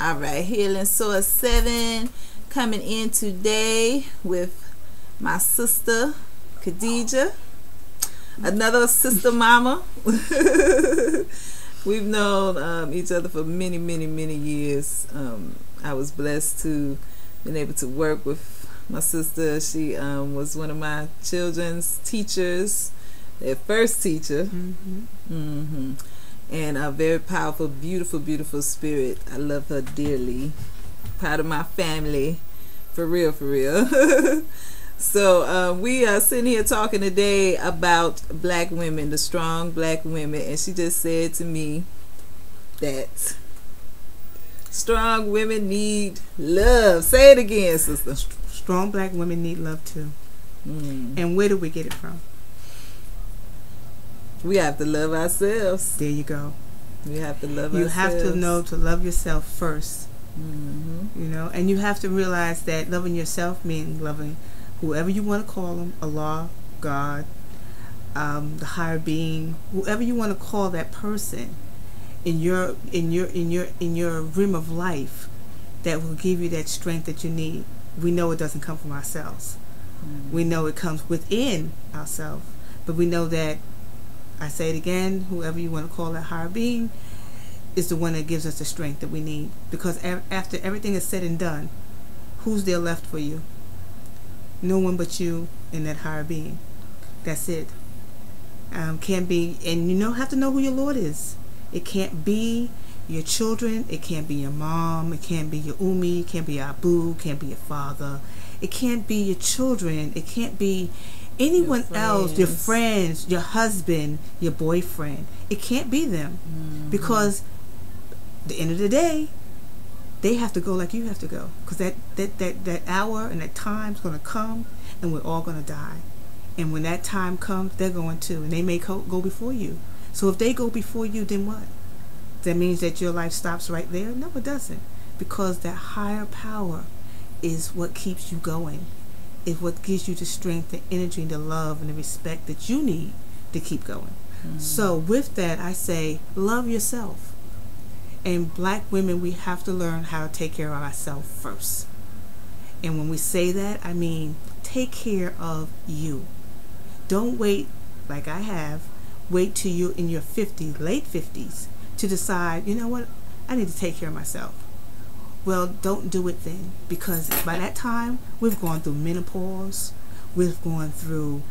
All right, Healing Source 7 coming in today with my sister Khadijah, another sister mama. We've known each other for many years. I was blessed to been able to work with my sister. She was one of my children's teachers, their first teacher. And a very powerful, beautiful spirit. I love her dearly. Proud of my family, for real. So we are sitting here talking today about black women, the strong black women, and she just said to me that strong women need love. Say it again, sister. Strong black women need love too. And where do we get it from? We have to love ourselves. There you go. We have to love ourselves. You have to know to love yourself first. You know, and you have to realize that loving yourself means loving whoever you want to call them, Allah, God, the higher being, whoever you want to call that person in your rim of life that will give you that strength that you need. We know it doesn't come from ourselves. We know it comes within ourselves, but we know that, I say it again, whoever you want to call that higher being is the one that gives us the strength that we need. Because after everything is said and done, who's there left for you? No one but you and that higher being. That's it. Can't be, and you have to know who your Lord is. It can't be your children. It can't be your mom. It can't be your Umi. It can't be your Abu. It can't be your father. It can't be your children. It can't be anyone else, your friends, your husband, your boyfriend. It can't be them. Because at the end of the day, they have to go like you have to go. Because that hour and that time's going to come, and we're all going to die. And when that time comes, they're going to. And they may go before you. So if they go before you, then what? That means that your life stops right there? No, it doesn't. Because that higher power is what keeps you going. Is what gives you the strength, the energy, the love, and the respect that you need to keep going. So with that, I say, love yourself. And black women, we have to learn how to take care of ourselves first. And when we say that, I mean, take care of you. Don't wait, like I have, wait till you're in your 50s, late 50s, to decide, you know what, I need to take care of myself. Well, don't do it then, because by that time, we've gone through menopause, we've gone through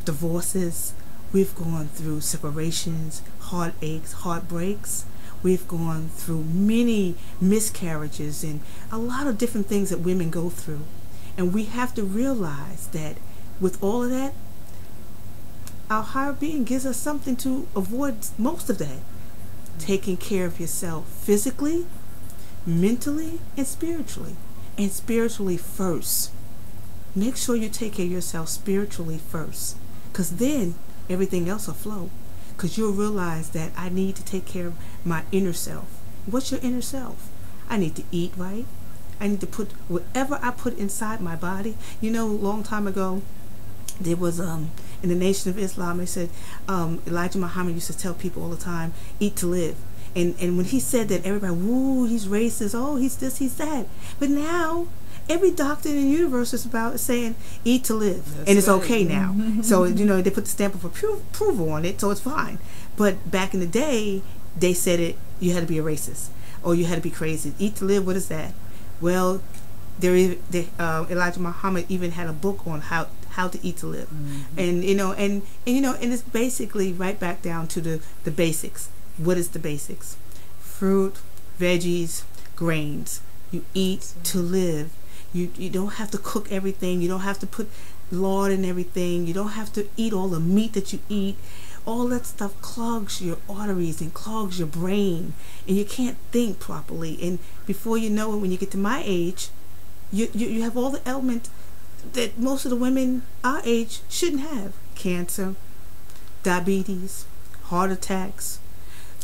divorces, we've gone through separations, heartaches, heartbreaks, we've gone through many miscarriages and a lot of different things that women go through. And we have to realize that with all of that, our higher being gives us something to avoid most of that. Taking care of yourself physically, mentally, and spiritually. And spiritually first. Make sure you take care of yourself spiritually first, because then everything else will flow. Because you'll realize that I need to take care of my inner self. What's your inner self? I need to eat right. I need to put whatever I put inside my body. You know, a long time ago, there was in the Nation of Islam, they said Elijah Muhammad used to tell people all the time, eat to live. And when he said that, everybody, woo, he's racist, oh, he's this, he's that. But now, every doctor in the universe is about saying, eat to live. That's and it's right. Okay now. So, they put the stamp of approval on it, so it's fine. But back in the day, they said it, you had to be a racist, or you had to be crazy. Eat to live, what is that? Well, Elijah Muhammad even had a book on how to eat to live. And and it's basically right back down to the basics. What is the basics? Fruit, veggies, grains. You eat to live. You don't have to cook everything. You don't have to put lard in everything. You don't have to eat all the meat that you eat. All that stuff clogs your arteries and clogs your brain, and you can't think properly. And before you know it, when you get to my age, you have all the ailments that most of the women our age shouldn't have. Cancer, diabetes, heart attacks,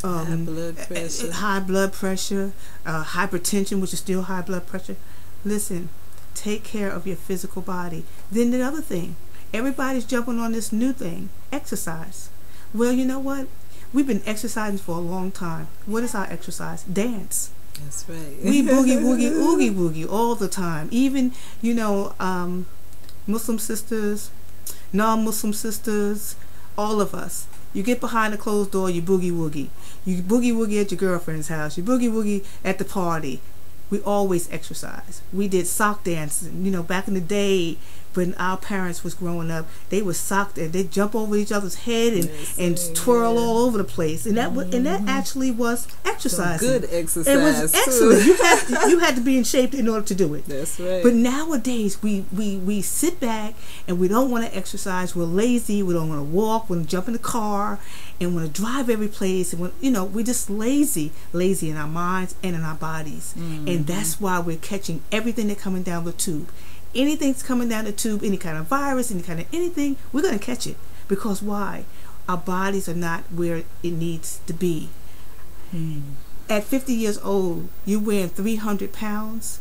high blood pressure, hypertension, which is still high blood pressure. Listen, take care of your physical body. Then the other thing, everybody's jumping on this new thing, exercise. Well, you know what? We've been exercising for a long time. What is our exercise? Dance. That's right. We boogie woogie oogie boogie all the time. Even, Muslim sisters, non-Muslim sisters, all of us. You get behind a closed door, you boogie woogie. You boogie woogie at your girlfriend's house. You boogie woogie at the party. We always exercise. We did sock dancing. Back in the day when our parents was growing up, they would sock and they jump over each other's head and twirl all over the place. And that actually was exercising. Some good exercise. It was excellent. You had to be in shape in order to do it. That's right. But nowadays we sit back and we don't want to exercise. We're lazy. We don't want to walk. We want to jump in the car and want to drive every place. And we're just lazy in our minds and in our bodies. And that's why we're catching everything that's coming down the tube. Anything's coming down the tube, any kind of virus, any kind of anything, we're going to catch it. Because why? Our bodies are not where it needs to be. At 50 years old, you're weighing 300 pounds.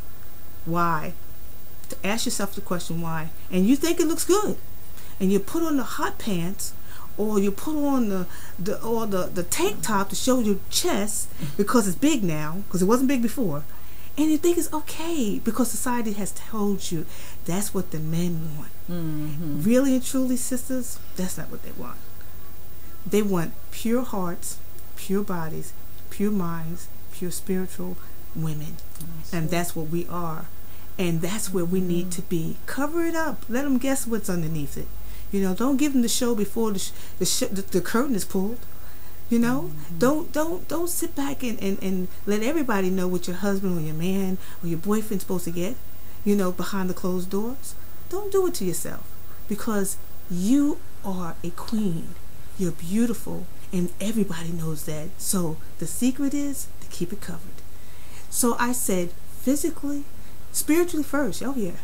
Why? Ask yourself the question, why? And you think it looks good. And you put on the hot pants, or you put on the tank top to show your chest because it's big now, because it wasn't big before. And you think it's okay because society has told you that's what the men want. Really and truly, sisters, that's not what they want. They want pure hearts, pure bodies, pure minds, pure spiritual women. And that's what we are. And that's where we need to be. Cover it up. Let them guess what's underneath it. Don't give them the show before the curtain is pulled. Don't sit back and let everybody know what your husband or your man or your boyfriend's supposed to get, behind the closed doors. Don't do it to yourself, because you are a queen. You're beautiful, and everybody knows that. So the secret is to keep it covered. So I said physically, spiritually first. Oh yeah,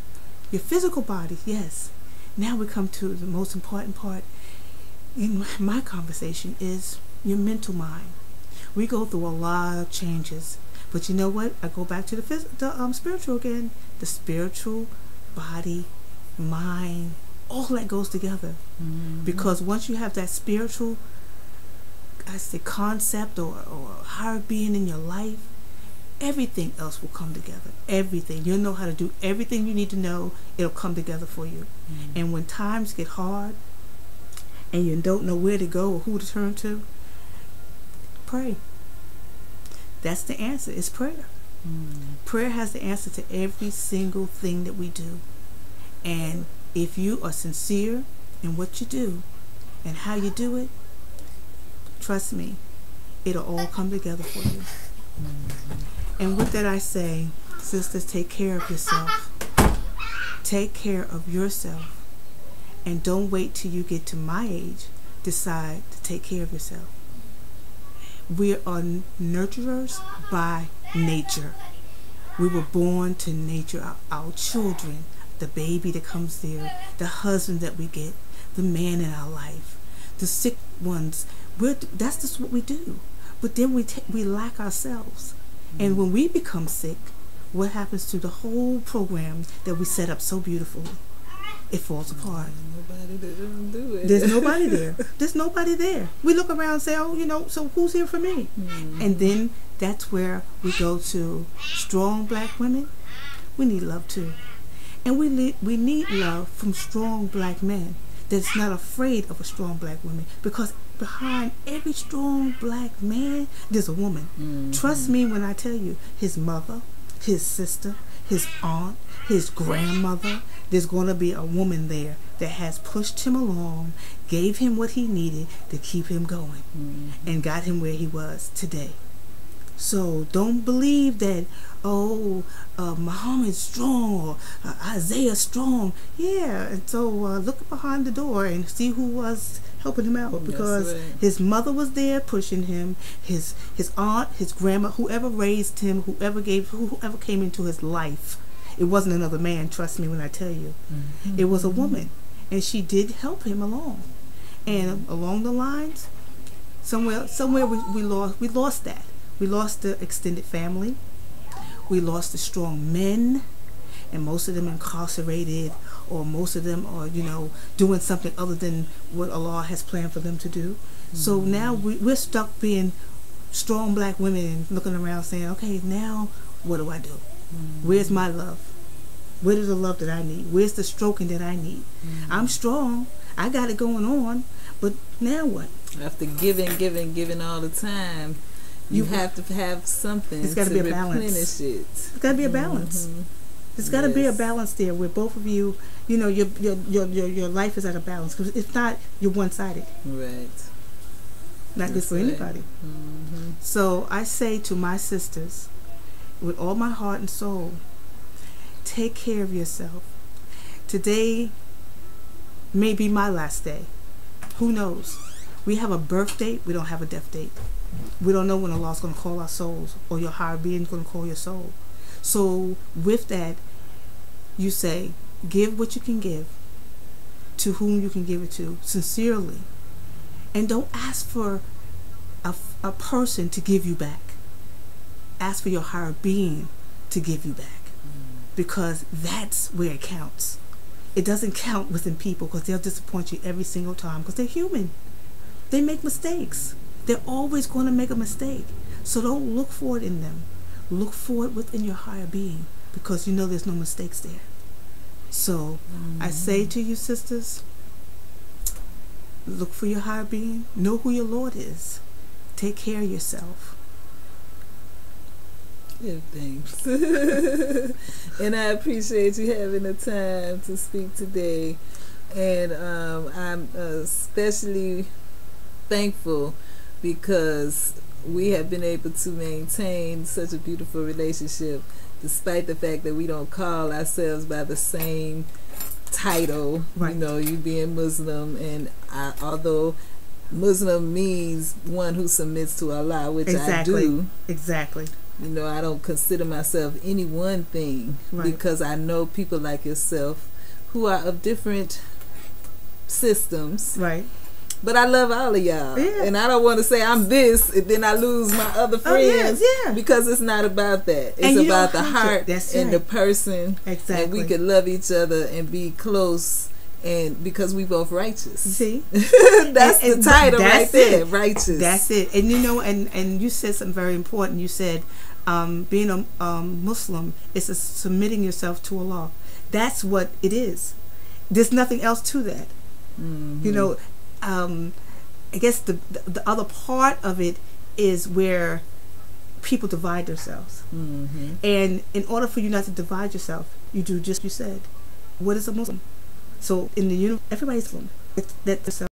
your physical body, yes. Now we come to the most important part in my conversation is your mental mind. We go through a lot of changes, but you know what? I go back to the spiritual again. The spiritual body, mind, all that goes together. Because once you have that spiritual, concept or higher being in your life, everything else will come together. Everything. You'll know how to do everything you need to know. It'll come together for you. And when times get hard and you don't know where to go or who to turn to, pray. That's the answer. It's prayer. Prayer has the answer to every single thing that we do. And if you are sincere in what you do and how you do it, trust me, it'll all come together for you. And with that I say, sisters, take care of yourself. Take care of yourself. And don't wait till you get to my age. Decide to take care of yourself. We are nurturers by nature. We were born to nature our children, the baby that comes there, the husband that we get, the man in our life, the sick ones. That's just what we do. But then we lack ourselves. And when we become sick, what happens to the whole program that we set up so beautifully? It falls apart. There's nobody there. There's nobody there. We look around and say, so who's here for me? And then that's where we go to strong black women. We need love too. And we need love from strong black men that's not afraid of a strong black woman, because behind every strong black man, there's a woman. Trust me when I tell you, his mother, his sister, his aunt, his grandmother, there's going to be a woman there that has pushed him along, gave him what he needed to keep him going, and got him where he was today. So don't believe that, Muhammad's strong or Isaiah's strong. Yeah, and so look behind the door and see who was helping him out, because his mother was there pushing him, his aunt, his grandma, whoever raised him, whoever came into his life. It wasn't another man, trust me when I tell you. It was a woman, and she did help him along. And along the lines, somewhere we lost that. We lost the extended family. We lost the strong men, and most of them incarcerated, or most of them are, doing something other than what Allah has planned for them to do. So now we're stuck being strong black women looking around saying, okay, now what do I do? Where's my love? Where is the love that I need? Where's the stroking that I need? I'm strong. I got it going on. But now what? After giving all the time, you have to have something. It's got to be a balance. Replenish it. It's got to be a balance. There's got to be a balance there where both of you, you know, your life is at a balance. Because if not, you're one-sided. Right. Not good for anybody. So I say to my sisters, with all my heart and soul, take care of yourself. Today may be my last day. Who knows? We have a birth date. We don't have a death date. We don't know when Allah's going to call our souls, or your higher being is going to call your soul. So with that, you say, give what you can give to whom you can give it to, sincerely. And don't ask for a person to give you back. Ask for your higher being to give you back. Because that's where it counts. It doesn't count within people, because they'll disappoint you every single time, because they're human. They make mistakes. They're always going to make a mistake. So don't look for it in them. Look for it within your higher being, because you know there's no mistakes there. So I say to you, sisters, look for your higher being. Know who your Lord is. Take care of yourself. Yeah, thanks. And I appreciate you having the time to speak today. And I'm especially thankful because we have been able to maintain such a beautiful relationship, despite the fact that we don't call ourselves by the same title. Right. You know, you being Muslim, and although Muslim means one who submits to Allah, which I do. Exactly. You know, I don't consider myself any one thing, because I know people like yourself who are of different systems. Right. But I love all of y'all. Yeah. And I don't want to say I'm this and then I lose my other friends. Because it's not about that. It's about the heart and the person. Exactly. And we can love each other and be close, and because we both righteous. See? That's the title right there. Righteous. That's it. And you know, and you said something very important. You said being a Muslim is submitting yourself to Allah. That's what it is. There's nothing else to that. You know, I guess the other part of it is where people divide themselves. And in order for you not to divide yourself, you do just you said. What is a Muslim? So in the universe, everybody's Muslim. That